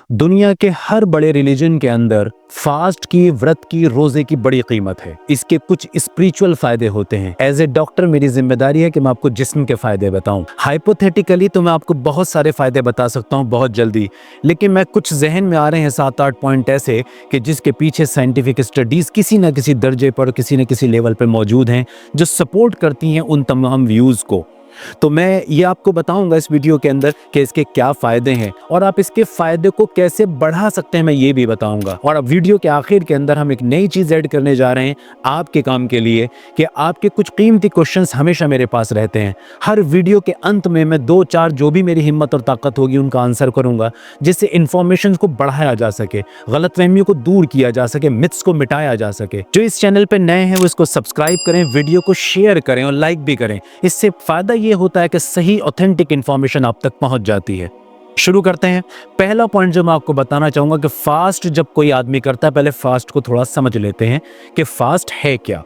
दुनिया के हर बड़े रिलीजन के अंदर फास्ट की, व्रत की, रोजे की बड़ी कीमत है। इसके कुछ स्पिरिचुअल फायदे होते हैं। एज ए डॉक्टर मेरी जिम्मेदारी है कि मैं आपको जिस्म के फायदे बताऊं। हाइपोथेटिकली तो मैं आपको बहुत सारे फायदे बता सकता हूं बहुत जल्दी, लेकिन मैं कुछ जहन में आ रहे हैं 7-8 पॉइंट ऐसे कि जिसके पीछे साइंटिफिक स्टडीज किसी न किसी दर्जे पर, किसी न किसी लेवल पर मौजूद हैं, जो सपोर्ट करती हैं उन तमाम व्यूज को। तो मैं ये आपको बताऊंगा इस वीडियो के अंदर कि इसके क्या फायदे हैं और आप इसके फायदे को कैसे बढ़ा सकते हैं, मैं ये भी बताऊंगा। और अब वीडियो के आखिर के अंदर हम एक नई चीज ऐड करने जा रहे हैं आपके काम के लिए कि आपके कुछ कीमती क्वेश्चंस हमेशा मेरे पास रहते हैं। हर वीडियो के अंत में मैं 2-4 जो भी मेरी हिम्मत और ताकत होगी उनका आंसर करूंगा, जिससे इंफॉर्मेशन को बढ़ाया जा सके, गलतफहमियों को दूर किया जा सके, मिथ्स को मिटाया जा सके। जो इस चैनल पर नए हैं वो इसको सब्सक्राइब करें, वीडियो को शेयर करें और लाइक भी करें। इससे फायदा ये होता है कि सही ऑथेंटिक इंफॉर्मेशन आप तक पहुंच जाती है। शुरू करते हैं। पहला पॉइंट जो मैं आपको बताना चाहूंगा कि फास्ट जब कोई आदमी करता है, पहले फास्ट को थोड़ा समझ लेते हैं कि फास्ट है क्या।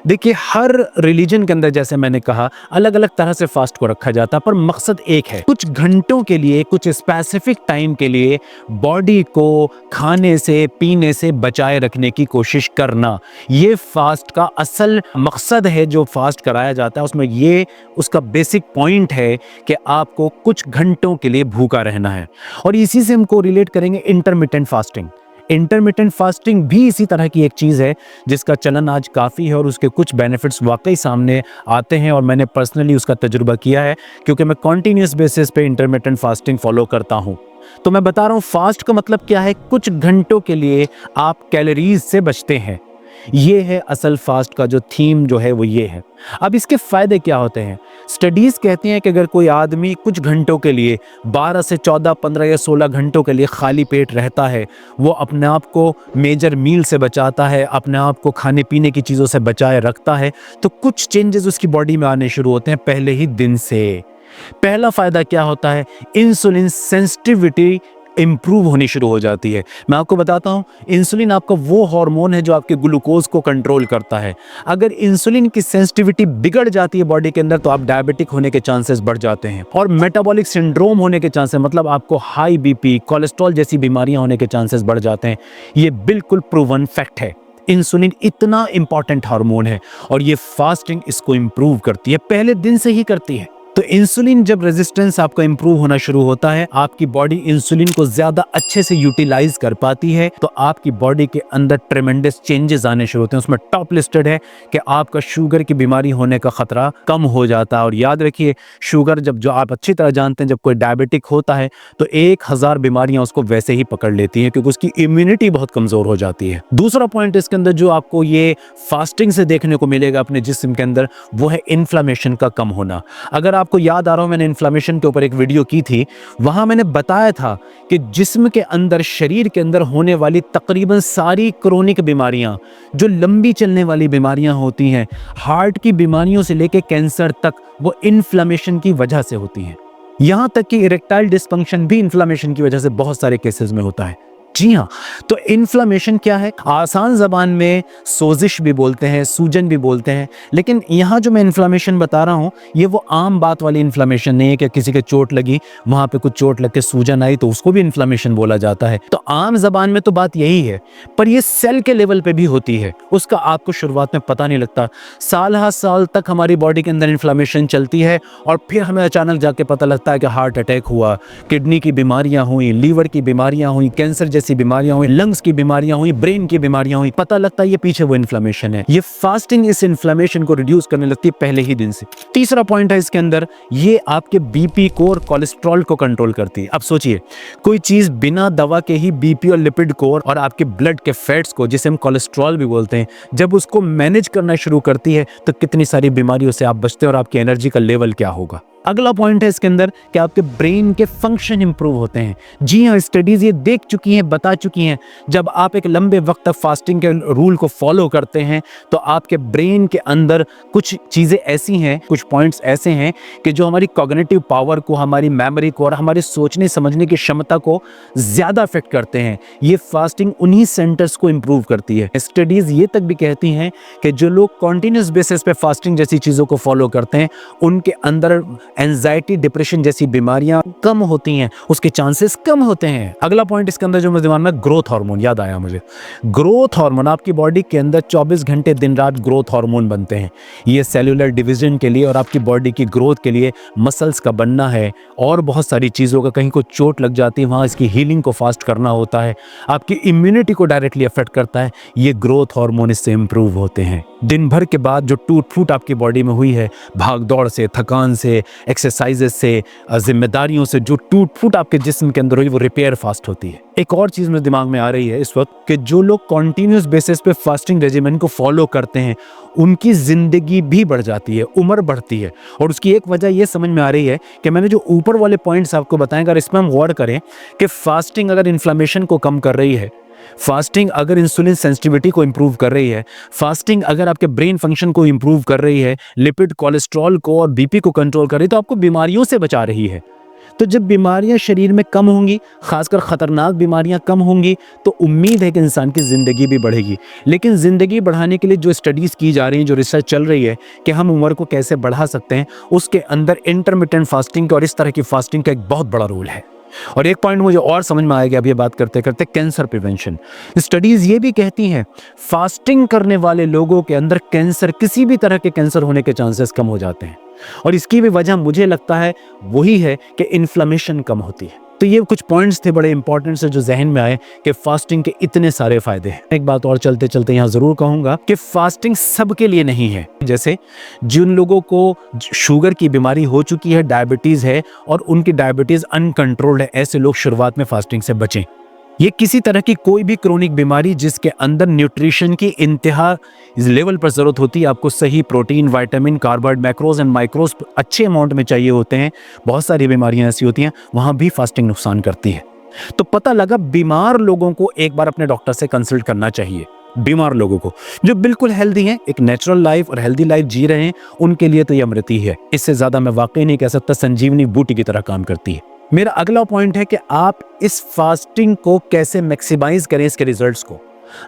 देखिए, हर रिलीजन के अंदर जैसे मैंने कहा अलग अलग तरह से फास्ट को रखा जाता है, पर मकसद एक है। कुछ घंटों के लिए, कुछ स्पेसिफिक टाइम के लिए बॉडी को खाने से, पीने से बचाए रखने की कोशिश करना, ये फास्ट का असल मकसद है। जो फास्ट कराया जाता है उसमें ये उसका बेसिक पॉइंट है कि आपको कुछ घंटों के लिए भूखा रहना है। और इसी से हमको रिलेट करेंगे इंटरमिटेंट फास्टिंग। इंटरमिटेंट फास्टिंग भी इसी तरह की एक चीज़ है जिसका चलन आज काफ़ी है और उसके कुछ बेनिफिट्स वाकई सामने आते हैं और मैंने पर्सनली उसका तजुर्बा किया है, क्योंकि मैं कॉन्टिन्यूस बेसिस पे इंटरमिटेंट फास्टिंग फॉलो करता हूं। तो मैं बता रहा हूं फास्ट का मतलब क्या है। कुछ घंटों के लिए आप कैलोरीज से बचते हैं। ये है असल फास्ट का जो थीम जो है वो ये है। अब इसके फायदे क्या होते हैं। स्टडीज कहती हैं कि अगर कोई आदमी कुछ घंटों के लिए 12 से 14, 15 या 16 घंटों के लिए खाली पेट रहता है, वो अपने आप को मेजर मील से बचाता है, अपने आप को खाने पीने की चीज़ों से बचाए रखता है, तो कुछ चेंजेस उसकी बॉडी में आने शुरू होते हैं पहले ही दिन से। पहला फायदा क्या होता है, इंसुलिन सेंसिटिविटी इंप्रूव होनी शुरू हो जाती है। मैं आपको बताता हूं, इंसुलिन आपका वो हार्मोन है जो आपके ग्लूकोज को कंट्रोल करता है। अगर इंसुलिन की सेंसिटिविटी बिगड़ जाती है बॉडी के अंदर तो आप डायबिटिक होने के चांसेस बढ़ जाते हैं और मेटाबॉलिक सिंड्रोम होने के चांसेस, मतलब आपको हाई बीपी, कोलेस्ट्रॉल जैसी बीमारियां होने के चांसेस बढ़ जाते हैं। ये बिल्कुल प्रूवन फैक्ट है। इंसुलिन इतना इंपॉर्टेंट हार्मोन है और ये फास्टिंग इसको इंप्रूव करती है, पहले दिन से ही करती है। तो इंसुलिन जब रेजिस्टेंस आपका इंप्रूव होना शुरू होता है, आपकी बॉडी इंसुलिन को ज्यादा अच्छे से यूटिलाइज कर पाती है, तो आपकी बॉडी के अंदर ट्रेमेंडस चेंजेस आने शुरू होते हैं। उसमें टॉप लिस्टेड है कि आपका शुगर की बीमारी होने का खतरा कम हो जाता है। और याद रखिए, शुगर जब, जो आप अच्छी तरह जानते हैं, जब कोई डायबिटिक होता है तो 1000 बीमारियां उसको वैसे ही पकड़ लेती हैं, क्योंकि उसकी इम्यूनिटी बहुत कमजोर हो जाती है। दूसरा पॉइंट इसके अंदर जो आपको ये फास्टिंग से देखने को मिलेगा अपने जिस्म के अंदर, वो है इन्फ्लेमेशन का कम होना। अगर आपको याद आ रहा हो, मैंने इन्फ्लेमेशन के ऊपर एक वीडियो की थी, वहां मैंने बताया था कि जिस्म के अंदर, शरीर के अंदर होने वाली तकरीबन सारी क्रोनिक बीमारियां, जो लंबी चलने वाली बीमारियां होती हैं, हार्ट की बीमारियों से लेकर कैंसर तक, वो इन्फ्लेमेशन की वजह से होती हैं। यहां तक कि इरेक्टाइल डिस्फंक्शन भी इन्फ्लेमेशन की वजह से बहुत सारे केसेस में होता है। जी हाँ, तो इन्फ्लेमेशन क्या है, आसान जबान में सोजिश भी बोलते हैं, सूजन भी बोलते हैं, लेकिन यहाँ जो मैं इन्फ्लेमेशन बता रहा हूँ ये वो आम बात वाली इन्फ्लेमेशन नहीं है कि किसी के चोट लगी, वहाँ पे कुछ चोट लग के सूजन आई तो उसको भी इन्फ्लेमेशन बोला जाता है। तो आम जबान में तो बात यही है, पर ये सेल के लेवल पे भी होती है। उसका आपको शुरुआत में पता नहीं लगता, साल हर साल तक हमारी बॉडी के अंदर इन्फ्लेमेशन चलती है और फिर हमें अचानक जाके पता लगता है कि हार्ट अटैक हुआ, किडनी की बीमारियां हुई, लीवर की बीमारियां हुई, कैंसर जैसी बीमारियां हुई, लंग्स की बीमारियां हुई, ब्रेन की बीमारियां हुई, पता लगता है ये पीछे वो इन्फ्लेमेशन है। ये फास्टिंग इस इन्फ्लेमेशन को रिड्यूस करने लगती है पहले ही दिन से। तीसरा पॉइंट है इसके अंदर, ये आपके बीपी को और कोलेस्ट्रॉल को कंट्रोल करती है। अब सोचिए, कोई चीज बिना दवा के ही बीपी और लिपिड को और आपके ब्लड के फैट्स को, जिसे हम कोलेस्ट्रॉल भी बोलते हैं, जब उसको मैनेज करना शुरू करती है तो कितनी सारी बीमारियों से आप बचते हैं और आपकी एनर्जी का लेवल क्या होगा। अगला पॉइंट है इसके अंदर कि आपके ब्रेन के फंक्शन इंप्रूव होते हैं। जी हाँ, स्टडीज ये देख चुकी हैं, बता चुकी हैं, जब आप एक लंबे वक्त तक फास्टिंग के रूल को फॉलो करते हैं तो आपके ब्रेन के अंदर कुछ चीज़ें ऐसी हैं, कुछ पॉइंट्स ऐसे हैं कि जो हमारी कॉग्निटिव पावर को, हमारी मेमोरी को और हमारे सोचने समझने की क्षमता को ज़्यादा अफेक्ट करते हैं। ये फास्टिंग उन्हीं सेंटर्स को इंप्रूव करती है। स्टडीज़ ये तक भी कहती हैं कि जो लोग कॉन्टिन्यूस बेसिस पे फास्टिंग जैसी चीज़ों को फॉलो करते हैं, उनके अंदर एंजाइटी डिप्रेशन जैसी बीमारियां कम होती हैं, उसके चांसेस कम होते हैं। अगला पॉइंट इसके अंदर जो मेरे दिमाग में, ग्रोथ हार्मोन याद आया मुझे। ग्रोथ हार्मोन, आपकी बॉडी के अंदर 24 घंटे दिन रात ग्रोथ हार्मोन बनते हैं। ये सेलुलर डिवीजन के लिए और आपकी बॉडी की ग्रोथ के लिए, मसल्स का बनना है और बहुत सारी चीज़ों का, कहीं को चोट लग जाती है वहाँ इसकी हीलिंग को फास्ट करना होता है, आपकी इम्यूनिटी को डायरेक्टली अफेक्ट करता है। ये ग्रोथ हार्मोन इससे इंप्रूव होते हैं। दिन भर के बाद जो टूट फूट आपकी बॉडी में हुई है, भाग दौड़ से, थकान से, एक्सरसाइजेस से, जिम्मेदारियों से जो टूट फूट आपके जिस्म के अंदर हुई, वो रिपेयर फास्ट होती है। एक और चीज़ मेरे दिमाग में आ रही है इस वक्त कि जो लोग कॉन्टिन्यूस बेसिस पे फास्टिंग रेजिमेन को फॉलो करते हैं, उनकी ज़िंदगी भी बढ़ जाती है, उम्र बढ़ती है। और उसकी एक वजह ये समझ में आ रही है कि मैंने जो ऊपर वाले पॉइंट्स आपको बताएं, अगर इसमें हम गौर करें कि फास्टिंग अगर इन्फ्लेमेशन को कम कर रही है, फास्टिंग अगर इंसुलिन सेंसिटिविटी को इंप्रूव कर रही है, फास्टिंग अगर आपके ब्रेन फंक्शन को इंप्रूव कर रही है, लिपिड, कोलेस्ट्रॉल को और बीपी को कंट्रोल कर रही है, तो आपको बीमारियों से बचा रही है। तो जब बीमारियां शरीर में कम होंगी, खासकर ख़तरनाक बीमारियां कम होंगी, तो उम्मीद है कि इंसान की ज़िंदगी भी बढ़ेगी। लेकिन ज़िंदगी बढ़ाने के लिए जो स्टडीज़ की जा रही हैं, जो रिसर्च चल रही है कि हम उम्र को कैसे बढ़ा सकते हैं, उसके अंदर इंटरमिटेंट फास्टिंग और इस तरह की फास्टिंग का एक बहुत बड़ा रोल है। और एक पॉइंट मुझे और समझ में आएगा अब ये बात करते करते, कैंसर प्रिवेंशन। स्टडीज़ ये भी कहती हैं फास्टिंग करने वाले लोगों के अंदर कैंसर, किसी भी तरह के कैंसर होने के चांसेस कम हो जाते हैं। और इसकी भी वजह मुझे लगता है वही है कि इन्फ्लेमेशन कम होती है। तो ये कुछ पॉइंट्स थे बड़े इंपॉर्टेंट से जो जहन में आए कि फास्टिंग के इतने सारे फायदे हैं। एक बात और चलते चलते यहाँ ज़रूर कहूँगा कि फास्टिंग सबके लिए नहीं है। जैसे जिन लोगों को शुगर की बीमारी हो चुकी है, डायबिटीज़ है और उनकी डायबिटीज़ अनकंट्रोल्ड है, ऐसे लोग शुरुआत में फास्टिंग से बचें। ये किसी तरह की कोई भी क्रोनिक बीमारी जिसके अंदर न्यूट्रिशन की इंतहा लेवल पर ज़रूरत होती है, आपको सही protein, vitamin, carbohydrate, macros and माइक्रोज अच्छे अमाउंट में चाहिए होते हैं, बहुत सारी बीमारियां ऐसी होती हैं, वहाँ भी फास्टिंग नुकसान करती है। तो पता लगा बीमार लोगों को एक बार अपने डॉक्टर से कंसल्ट करना चाहिए। बीमार लोगों को, जो बिल्कुल हेल्दी हैं, एक नेचुरल लाइफ और हेल्दी लाइफ जी रहे हैं, उनके लिए तो ये अमृत ही है। इससे ज़्यादा मैं वाकई नहीं कह सकता, संजीवनी बूटी की तरह काम करती है। मेरा अगला पॉइंट है कि आप इस फास्टिंग को कैसे मैक्सिमाइज करें, इसके रिजल्ट्स को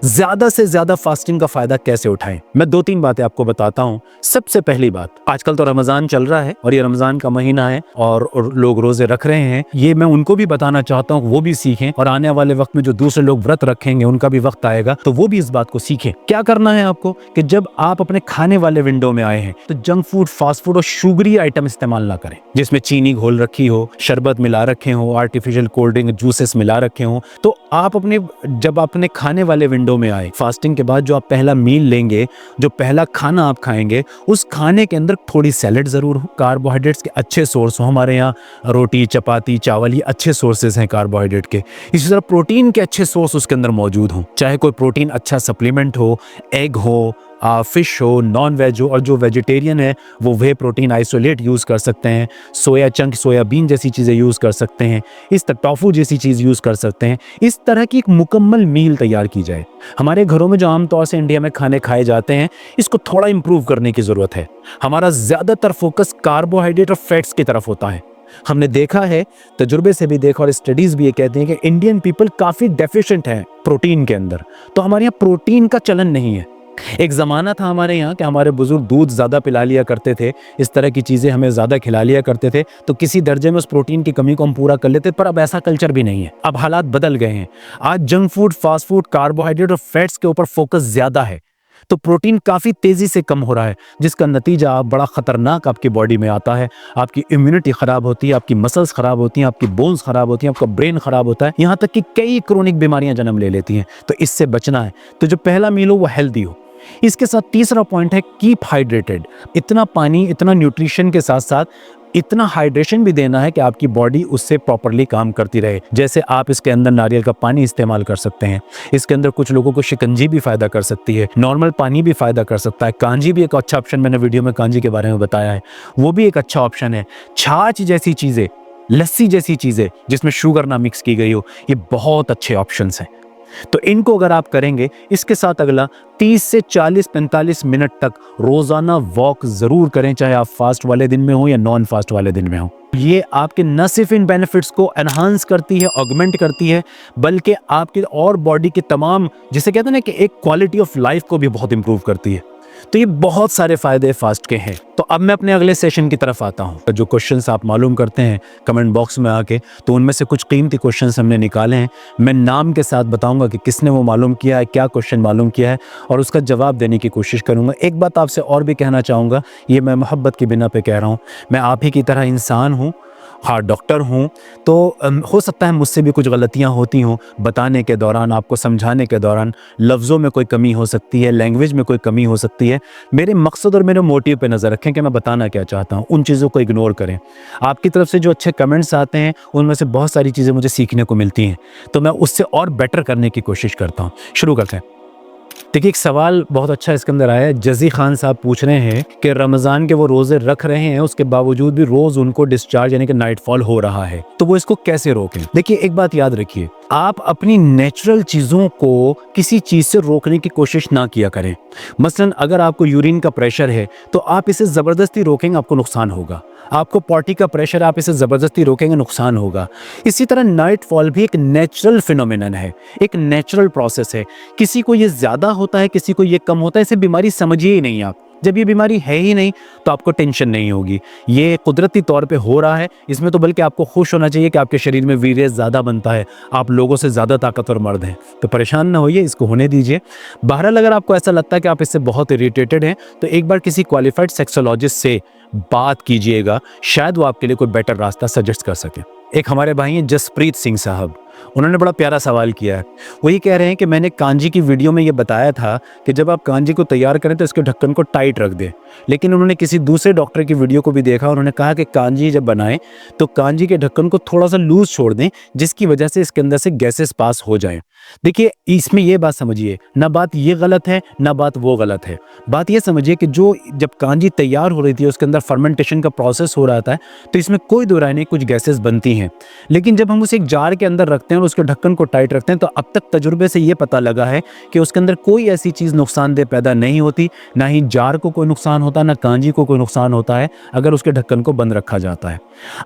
ज्यादा से ज्यादा फास्टिंग का फायदा कैसे उठाएं। मैं 2-3 बातें आपको बताता हूं। सबसे पहली बात, आजकल तो रमजान चल रहा है और ये रमजान का महीना है और लोग रोजे रख रहे हैं, ये मैं उनको भी बताना चाहता हूं, वो भी सीखें और आने वाले वक्त में जो दूसरे लोग व्रत रखेंगे उनका भी वक्त आएगा तो वो भी इस बात को सीखें। क्या करना है आपको कि जब आप अपने खाने वाले विंडो में आए हैं तो जंक फूड, फास्ट फूड और शुगरी आइटम इस्तेमाल ना करें, जिसमें चीनी घोल रखी हो, शरबत मिला रखे हो, आर्टिफिशियल कोल्ड ड्रिंक, जूसेस मिला रखे हो। तो आप जब अपने खाने वाले विंडो में आए, फास्टिंग के बाद जो आप पहला मील लेंगे, जो पहला खाना आप खाएंगे, उस खाने के अंदर थोड़ी सैलेड जरूर हो, कार्बोहाइड्रेट्स के अच्छे सोर्स हो। हमारे यहाँ रोटी, चपाती, चावल ये अच्छे सोर्सेज हैं कार्बोहाइड्रेट के। इसी तरह प्रोटीन के अच्छे सोर्स उसके अंदर मौजूद हों, चाहे कोई प्रोटीन अच्छा सप्लीमेंट हो, एग हो, फिश हो, नॉन वेज हो, और जो वेजिटेरियन है वो वे प्रोटीन आइसोलेट यूज़ कर सकते हैं, सोया चंक, सोयाबीन जैसी चीज़ें यूज़ कर सकते हैं, इस तरह टोफू जैसी चीज़ यूज़ कर सकते हैं। इस तरह की एक मुकम्मल मील तैयार की जाए। हमारे घरों में जो आमतौर से इंडिया में खाने खाए जाते हैं, इसको थोड़ा इम्प्रूव करने की ज़रूरत है। हमारा ज़्यादातर फोकस कार्बोहाइड्रेट और फैट्स की तरफ होता है। हमने देखा है, तजुर्बे से भी देखा और स्टडीज़ भी ये कहते हैं कि इंडियन पीपल काफ़ी डेफिशिएंट हैं प्रोटीन के अंदर। तो हमारे यहाँ प्रोटीन का चलन नहीं है। एक ज़माना था हमारे यहाँ कि हमारे बुजुर्ग दूध ज़्यादा पिला लिया करते थे, इस तरह की चीज़ें हमें ज़्यादा खिला लिया करते थे, तो किसी दर्जे में उस प्रोटीन की कमी को हम पूरा कर लेते। पर अब ऐसा कल्चर भी नहीं है, अब हालात बदल गए हैं। आज junk food, fast food, carbohydrate और फैट्स के ऊपर फोकस ज़्यादा है, तो प्रोटीन काफ़ी तेज़ी से कम हो रहा है, जिसका नतीजा आप बड़ा ख़तरनाक आपकी बॉडी में आता है। आपकी इम्यूनिटी ख़राब होती है, आपकी मसल्स ख़राब होती हैं, आपकी बोन्स ख़राब होती हैं, आपका ब्रेन ख़राब होता है, यहाँ तक कि कई क्रोनिक बीमारियाँ जन्म ले लेती हैं। तो इससे बचना है, तो जो पहला मील हो वो हेल्दी हो। इसके साथ तीसरा पॉइंट है कीप हाइड्रेटेड। इतना पानी, इतना न्यूट्रिशन के साथ साथ इतना हाइड्रेशन भी देना है कि आपकी बॉडी उससे प्रॉपरली काम करती रहे। जैसे आप इसके अंदर नारियल का पानी इस्तेमाल कर सकते हैं, इसके अंदर कुछ लोगों को शिकंजी भी फ़ायदा कर सकती है, नॉर्मल पानी भी फ़ायदा कर सकता है, कांजी भी एक अच्छा ऑप्शन, मैंने वीडियो में कांजी के बारे में बताया है, वो भी एक अच्छा ऑप्शन है। छाछ जैसी चीज़ें, लस्सी जैसी चीज़ें जिसमें शुगर ना मिक्स की गई हो, ये बहुत अच्छे ऑप्शंस हैं। तो इनको अगर आप करेंगे, इसके साथ अगला 30 से 40-45 मिनट तक रोज़ाना वॉक ज़रूर करें, चाहे आप फास्ट वाले दिन में हो या नॉन फास्ट वाले दिन में हो। ये आपके न सिर्फ इन बेनिफिट्स को एनहांस करती है, ऑगमेंट करती है, बल्कि आपके और बॉडी के तमाम, जिसे कहते हैं ना कि एक क्वालिटी ऑफ लाइफ को भी बहुत इंप्रूव करती है। तो ये बहुत सारे फ़ायदे फास्ट के हैं। तो अब मैं अपने अगले सेशन की तरफ आता हूँ। जो क्वेश्चंस आप मालूम करते हैं कमेंट बॉक्स में आके, तो उनमें से कुछ कीमती क्वेश्चंस हमने निकाले हैं। मैं नाम के साथ बताऊंगा कि किसने वो मालूम किया है, क्या क्वेश्चन मालूम किया है, और उसका जवाब देने की कोशिश करूंगा। एक बात आपसे और भी कहना चाहूँगा, ये मैं मोहब्बत की बिना पे कह रहा हूँ, मैं आप ही की तरह इंसान हूँ, हाँ डॉक्टर हूँ, तो हो सकता है मुझसे भी कुछ गलतियाँ होती हों बताने के दौरान, आपको समझाने के दौरान, लफ्ज़ों में कोई कमी हो सकती है, लैंग्वेज में कोई कमी हो सकती है। मेरे मकसद और मेरे मोटिव पे नज़र रखें कि मैं बताना क्या चाहता हूँ, उन चीज़ों को इग्नोर करें। आपकी तरफ से जो अच्छे कमेंट्स आते हैं उनमें से बहुत सारी चीज़ें मुझे सीखने को मिलती हैं, तो मैं उससे और बेटर करने की कोशिश करता हूँ। शुरू करते हैं। देखिए, एक सवाल बहुत अच्छा इसके अंदर आया है। जज़ी खान साहब पूछ रहे हैं कि रमज़ान के वो रोज़े रख रहे हैं, उसके बावजूद भी रोज़ उनको डिस्चार्ज यानी कि नाइटफॉल हो रहा है, तो वो इसको कैसे रोकें। देखिए, एक बात याद रखिए, आप अपनी नेचुरल चीज़ों को किसी चीज़ से रोकने की कोशिश ना किया करें। मसलन अगर आपको यूरिन का प्रेशर है तो आप इसे ज़बरदस्ती रोकेंगे, आपको नुकसान होगा। आपको पॉटी का प्रेशर, आप इसे ज़बरदस्ती रोकेंगे, नुकसान होगा। इसी तरह नाइटफॉल भी एक नेचुरल फिनोमिनन है, एक नेचुरल प्रोसेस है। किसी को ये ज़्यादा होता है, किसी को ये कम होता है, इसे बीमारी समझिए ही नहीं आप। जब ये बीमारी है ही नहीं तो आपको टेंशन नहीं होगी। ये कुदरती तौर पे हो रहा है, इसमें तो बल्कि आपको खुश होना चाहिए कि आपके शरीर में वीर्य ज़्यादा बनता है, आप लोगों से ज़्यादा ताकतवर मर्द हैं। तो परेशान ना होइए, इसको होने दीजिए। बहरहाल अगर आपको ऐसा लगता है कि आप इससे बहुत इरिटेटेड हैं तो एक बार किसी क्वालिफाइड सेक्सोलॉजिस्ट से बात कीजिएगा, शायद वो आपके लिए कोई बेटर रास्ता सजेस्ट कर सके। एक हमारे भाई हैं जसप्रीत सिंह साहब, उन्होंने बड़ा प्यारा सवाल किया है। वो ये कह रहे हैं कि मैंने कांजी की वीडियो में ये बताया था कि जब आप कांजी को तैयार करें तो इसके ढक्कन को टाइट रख दें, लेकिन उन्होंने किसी दूसरे डॉक्टर की वीडियो को भी देखा, उन्होंने कहा कि कांजी जब बनाएं तो कांजी के ढक्कन को थोड़ा सा लूज छोड़ दें, जिसकी वजह से इसके अंदर से गैसेस पास हो जाएं। देखिए, इसमें यह बात समझिए, ना बात ये गलत है ना बात वो गलत है। बात ये समझिए कि जो जब कांजी तैयार हो रही थी उसके अंदर फर्मेंटेशन का प्रोसेस हो रहा था, तो इसमें कोई दो राय नहीं, कुछ गैसेस बनती हैं। लेकिन जब हम उसे एक जार के अंदर रखते हैं और उसके ढक्कन को टाइट रखते हैं तो अब तक तजुर्बे से ये पता लगा है कि उसके अंदर कोई ऐसी चीज़ नुकसानदेह पैदा नहीं होती, ना ही जार को कोई नुकसान होता, ना कांजी को कोई नुकसान होता है अगर उसके ढक्कन को बंद रखा जाता है।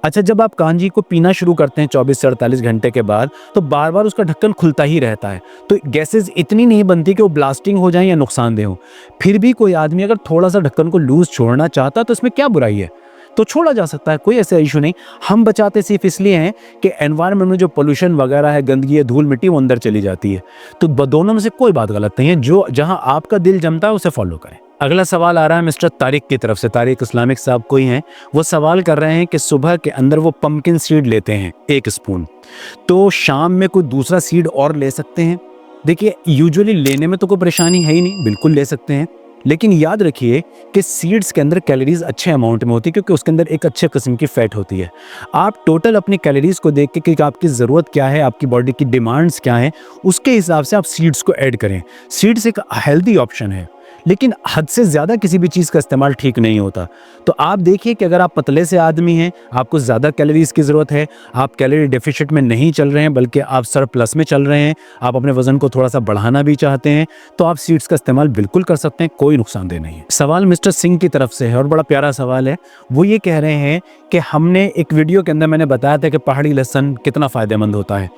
अच्छा, जब आप कांजी को पीना शुरू करते हैं 24 से 48 घंटे के बाद, तो बार बार उसका ढक्कन खुलता ही रहता है, तो गैसेज इतनी नहीं बनती कि वो ब्लास्टिंग हो जाए या नुकसानदेह हो। फिर भी कोई आदमी अगर थोड़ा सा ढक्कन को लूज छोड़ना चाहता तो इसमें क्या बुराई है, तो छोड़ा जा सकता है, कोई ऐसा इशू नहीं। हम बचाते सिर्फ इसलिए हैं कि एनवायरनमेंट में जो पोल्यूशन वगैरह है, गंदगी है, धूल मिट्टी, वो अंदर चली जाती है। तो दोनों में से कोई बात गलत नहीं है, जो जहां आपका दिल जमता है उसे फॉलो करें। अगला सवाल आ रहा है मिस्टर तारिक की तरफ से, तारिक इस्लामिक साहब कोई हैं, वो सवाल कर रहे हैं कि सुबह के अंदर वो पम्पकिन सीड लेते हैं 1 स्पून, तो शाम में कोई दूसरा सीड और ले सकते हैं। देखिए, यूजुअली लेने में तो कोई परेशानी है ही नहीं, बिल्कुल ले सकते हैं, लेकिन याद रखिए कि सीड्स के अंदर कैलोरीज अच्छे अमाउंट में होती है, क्योंकि उसके अंदर एक अच्छे किस्म की फैट होती है। आप टोटल अपनी कैलोरीज को देख के कि आपकी ज़रूरत क्या है, आपकी बॉडी की डिमांड्स क्या हैं, उसके हिसाब से आप सीड्स को ऐड करें। सीड्स एक हेल्दी ऑप्शन है, लेकिन हद से ज़्यादा किसी भी चीज़ का इस्तेमाल ठीक नहीं होता। तो आप देखिए कि अगर आप पतले से आदमी हैं, आपको ज़्यादा कैलोरीज की ज़रूरत है, आप कैलोरी डेफिसिट में नहीं चल रहे हैं बल्कि आप सरप्लस में चल रहे हैं, आप अपने वज़न को थोड़ा सा बढ़ाना भी चाहते हैं, तो आप सीड्स का इस्तेमाल बिल्कुल कर सकते हैं, कोई नुकसानदेह नहीं है। सवाल मिस्टर सिंह की तरफ से है और बड़ा प्यारा सवाल है। वो ये कह रहे हैं कि हमने एक वीडियो के अंदर मैंने बताया था कि पहाड़ी लहसुन कितना फ़ायदेमंद होता है,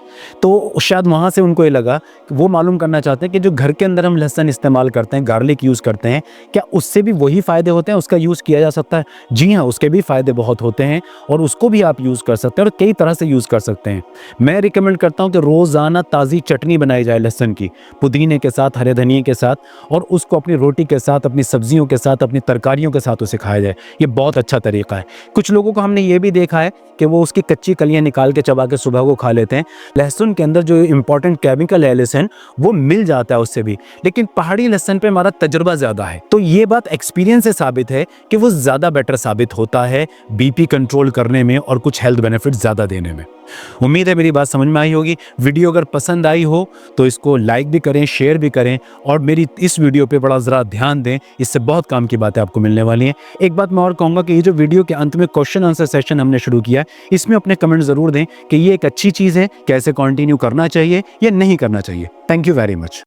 तो शायद वहाँ से उनको ये लगा, वो मालूम करना चाहते हैं कि जो घर के अंदर हम लहसुन इस्तेमाल करते हैं, गार्लिक यूज़ करते हैं, क्या उससे भी वही फ़ायदे होते हैं, उसका यूज़ किया जा सकता है? जी हाँ, उसके भी फ़ायदे बहुत होते हैं और उसको भी आप यूज़ कर सकते हैं और कई तरह से यूज़ कर सकते हैं। मैं रिकमेंड करता हूँ कि रोज़ाना ताज़ी चटनी बनाई जाए लहसुन की, पुदीने के साथ, हरे धनिए के साथ, और उसको अपनी रोटी के साथ, अपनी सब्जियों के साथ, अपनी तरकारियों के साथ उसे खाया जाए। ये बहुत अच्छा तरीका है। कुछ लोगों को हमने ये भी देखा है कि वो उसकी कच्ची कलियाँ निकाल के चबा के सुबह को खा लेते हैं। लहसुन के अंदर जो इंपॉर्टेंट केमिकल है लहसुन, वो मिल जाता है उससे भी, लेकिन पहाड़ी लहसुन पे हमारा तजुर्बा ज़्यादा है, तो ये बात एक्सपीरियंस से साबित है कि वो ज़्यादा बेटर साबित होता है बीपी कंट्रोल करने में और कुछ हेल्थ बेनिफिट ज़्यादा देने में। उम्मीद है मेरी बात समझ में आई होगी। वीडियो अगर पसंद आई हो तो इसको लाइक भी करें, शेयर भी करें, और मेरी इस वीडियो पे बड़ा ज़रा ध्यान दें, इससे बहुत काम की बातें आपको मिलने वाली हैं। एक बात मैं और कहूँगा कि ये जो वीडियो के अंत में क्वेश्चन आंसर सेशन हमने शुरू किया है, इसमें अपने कमेंट ज़रूर दें कि ये एक अच्छी चीज़ है, कैसे कंटिन्यू करना चाहिए या नहीं करना चाहिए। Thank you very much.